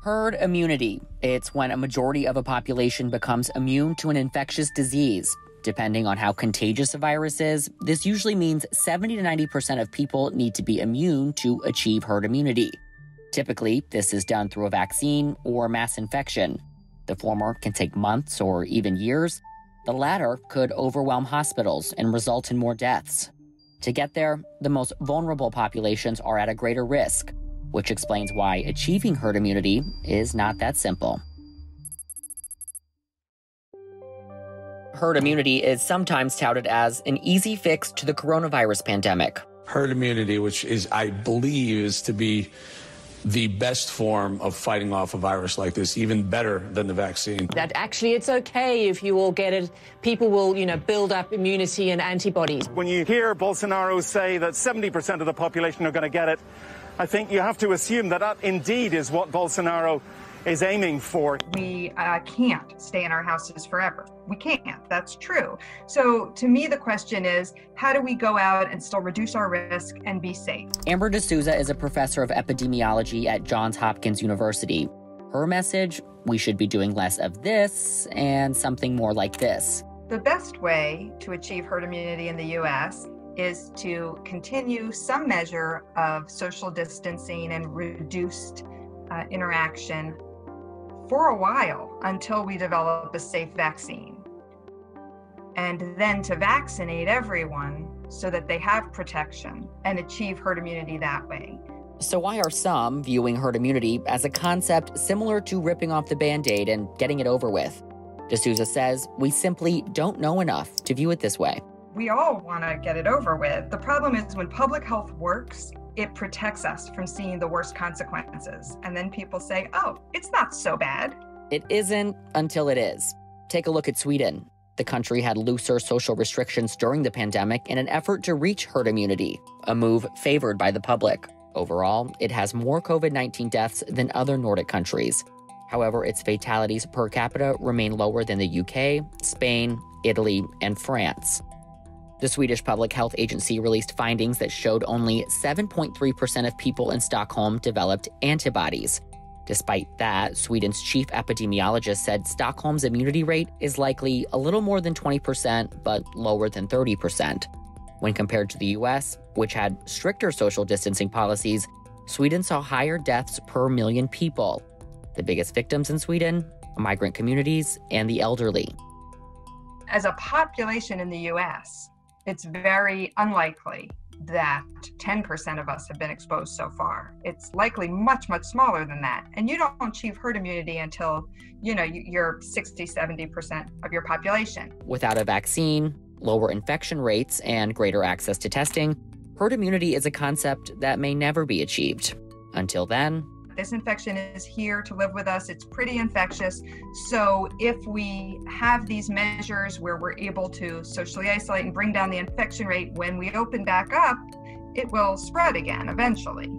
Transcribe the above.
Herd immunity. It's when a majority of a population becomes immune to an infectious disease. Depending on how contagious a virus is, this usually means 70 to 90% of people need to be immune to achieve herd immunity. Typically, this is done through a vaccine or mass infection. The former can take months or even years. The latter could overwhelm hospitals and result in more deaths. To get there, the most vulnerable populations are at a greater risk, which explains why achieving herd immunity is not that simple. Herd immunity is sometimes touted as an easy fix to the coronavirus pandemic. Herd immunity, which is, I believe, is to be the best form of fighting off a virus like this, even better than the vaccine. That actually it's okay if you all get it. People will, build up immunity and antibodies. When you hear Bolsonaro say that 70% of the population are going to get it, I think you have to assume that that indeed is what Bolsonaro is aiming for. We can't stay in our houses forever. We can't. That's true. So to me, the question is, how do we go out and still reduce our risk and be safe? Amber D'Souza is a professor of epidemiology at Johns Hopkins University. Her message, we should be doing less of this and something more like this. The best way to achieve herd immunity in the U.S. is to continue some measure of social distancing and reduced interaction for a while until we develop a safe vaccine. And then to vaccinate everyone so that they have protection and achieve herd immunity that way. So why are some viewing herd immunity as a concept similar to ripping off the Band-Aid and getting it over with? D'Souza says we simply don't know enough to view it this way. We all want to get it over with. The problem is when public health works, it protects us from seeing the worst consequences. And then people say, oh, it's not so bad. It isn't until it is. Take a look at Sweden. The country had looser social restrictions during the pandemic in an effort to reach herd immunity, a move favored by the public. Overall, it has more COVID-19 deaths than other Nordic countries. However, its fatalities per capita remain lower than the UK, Spain, Italy, and France. The Swedish Public Health Agency released findings that showed only 7.3% of people in Stockholm developed antibodies. Despite that, Sweden's chief epidemiologist said Stockholm's immunity rate is likely a little more than 20%, but lower than 30%. When compared to the US, which had stricter social distancing policies, Sweden saw higher deaths per million people. The biggest victims in Sweden, migrant communities and the elderly. As a population in the US, it's very unlikely that 10% of us have been exposed so far. It's likely much, much smaller than that. And you don't achieve herd immunity until, you're 60, 70% of your population. Without a vaccine, lower infection rates, and greater access to testing, herd immunity is a concept that may never be achieved. Until then, this infection is here to live with us. It's pretty infectious. So if we have these measures where we're able to socially isolate and bring down the infection rate when we open back up, it will spread again eventually.